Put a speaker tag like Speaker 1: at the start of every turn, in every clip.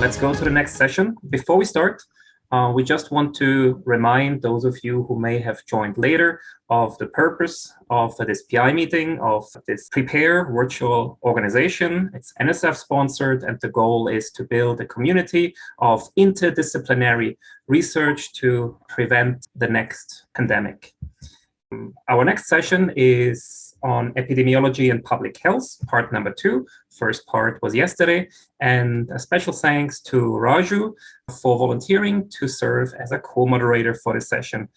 Speaker 1: let's go to the next session. Before we start, we just want to remind those of you who may have joined later of the purpose of this PI meeting, of this Prepare virtual organization. It's NSF sponsored, and the goal is to build a community of interdisciplinary research to prevent the next pandemic. Our next session is on epidemiology and public health, part number 2. First part was yesterday, and a special thanks to Raju for volunteering to serve as a co-moderator for this session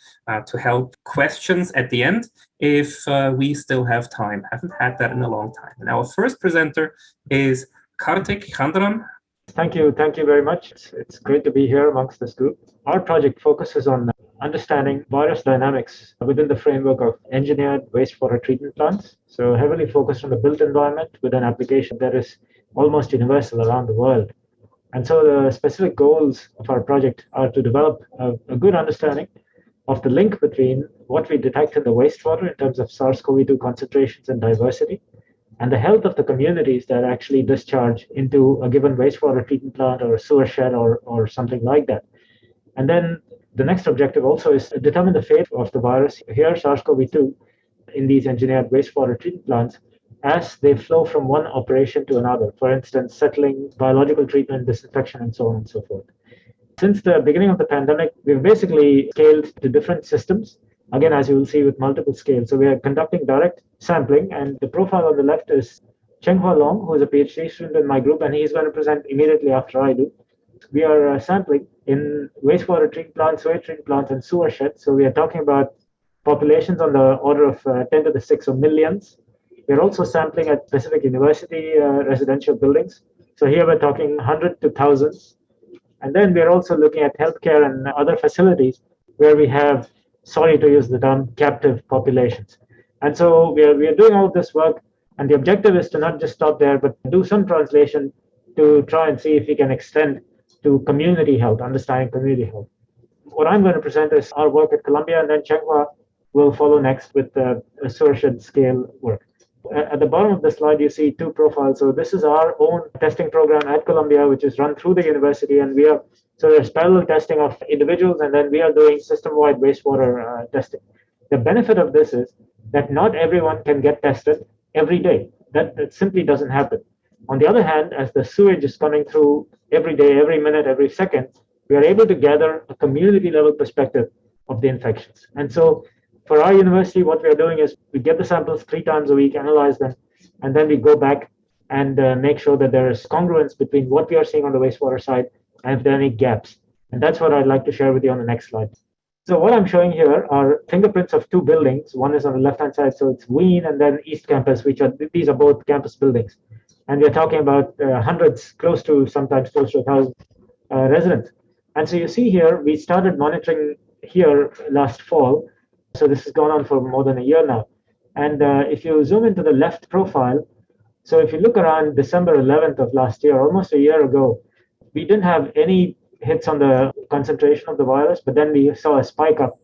Speaker 1: to help questions at the end if we still have time. Haven't had that in a long time. And our first presenter is Kartik Chandran.
Speaker 2: Thank you very much. It's great to be here amongst this group. Our project focuses on understanding virus dynamics within the framework of engineered wastewater treatment plants. So heavily focused on the built environment with an application that is almost universal around the world. And so the specific goals of our project are to develop a good understanding of the link between what we detect in the wastewater in terms of SARS-CoV-2 concentrations and diversity, and the health of the communities that actually discharge into a given wastewater treatment plant or a sewer shed or something like that. And then the next objective also is to determine the fate of the virus, here SARS-CoV-2, in these engineered wastewater treatment plants as they flow from one operation to another. For instance, settling, biological treatment, disinfection, and so on and so forth. Since the beginning of the pandemic, we've basically scaled to different systems. Again, as you will see, with multiple scales. So we are conducting direct sampling, and the profile on the left is Chenghua Long, who is a PhD student in my group, and he's going to present immediately after I do. We are sampling in wastewater treatment plants, sewage treatment plants, and sewer sheds. So we are talking about populations on the order of 10 to the 6 or millions. We're also sampling at specific university residential buildings. So here we're talking 100 to thousands. And then we're also looking at healthcare and other facilities where we have, sorry to use the term, captive populations. And so we are doing all this work, and the objective is to not just stop there, but do some translation to try and see if we can extend to community health, understanding community health. What I'm going to present is our work at Columbia, and then Chenghua will follow next with the sewer shed scale work. At the bottom of the slide, you see 2 profiles. So this is our own testing program at Columbia, which is run through the university, and there's parallel testing of individuals, and then we are doing system-wide wastewater testing. The benefit of this is that not everyone can get tested every day. That simply doesn't happen. On the other hand, as the sewage is coming through every day, every minute, every second, we are able to gather a community-level perspective of the infections. And so for our university, what we are doing is we get the samples 3 times a week, analyze them, and then we go back and make sure that there is congruence between what we are seeing on the wastewater side and if there are any gaps. And that's what I'd like to share with you on the next slide. So what I'm showing here are fingerprints of 2 buildings. One is on the left-hand side, so it's Wien, and then East Campus, these are both campus buildings. And we're talking about hundreds, sometimes close to 1,000 residents. And so you see here, we started monitoring here last fall. So this has gone on for more than a year now. And if you zoom into the left profile, so if you look around December 11th of last year, almost a year ago, we didn't have any hits on the concentration of the virus, but then we saw a spike up.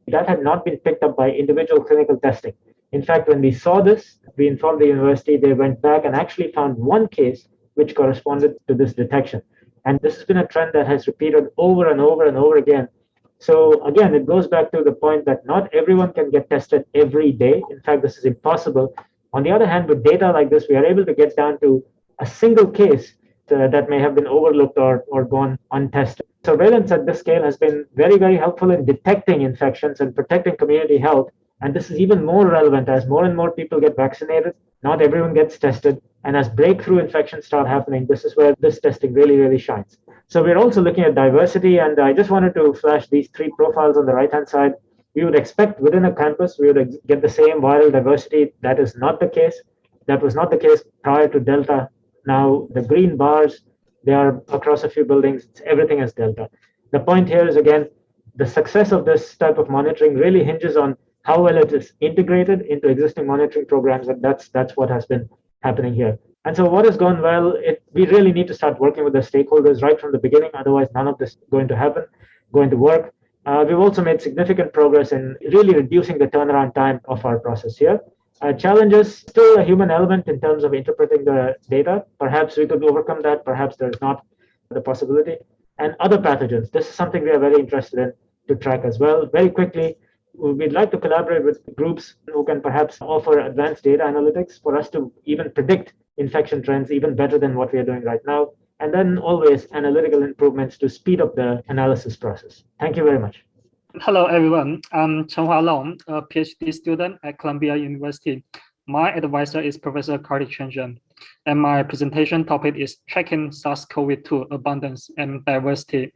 Speaker 2: That had not been picked up by individual clinical testing. In fact, when we saw this, we informed the university, they went back and actually found 1 case which corresponded to this detection. And this has been a trend that has repeated over and over and over again. So again, it goes back to the point that not everyone can get tested every day. In fact, this is impossible. On the other hand, with data like this, we are able to get down to a single case that may have been overlooked or gone untested. Surveillance at this scale has been very, very helpful in detecting infections and protecting community health. And this is even more relevant as more and more people get vaccinated. Not everyone gets tested. And as breakthrough infections start happening, this is where this testing really, really shines. So we're also looking at diversity. And I just wanted to flash these 3 profiles on the right-hand side. We would expect within a campus, we would get the same viral diversity. That is not the case. That was not the case prior to Delta. Now, the green bars, they are across a few buildings. Everything is Delta. The point here is, again, the success of this type of monitoring really hinges on how well it is integrated into existing monitoring programs, and that's what has been happening here. And so what has gone well, we really need to start working with the stakeholders right from the beginning, otherwise none of this is going to work. We've also made significant progress in really reducing the turnaround time of our process here. Challenges, still a human element in terms of interpreting the data. Perhaps we could overcome that, perhaps there's not. the possibility, and other pathogens. This is something we are very interested in to track as well. Very quickly, we'd like to collaborate with groups who can perhaps offer advanced data analytics for us to even predict infection trends even better than what we are doing right now. And then always analytical improvements to speed up the analysis process. Thank you very much.
Speaker 3: Hello, everyone. I'm Chen Hua Long, a PhD student at Columbia University. My advisor is Professor Kartik Chenjan, and my presentation topic is tracking SARS-CoV-2 abundance and diversity.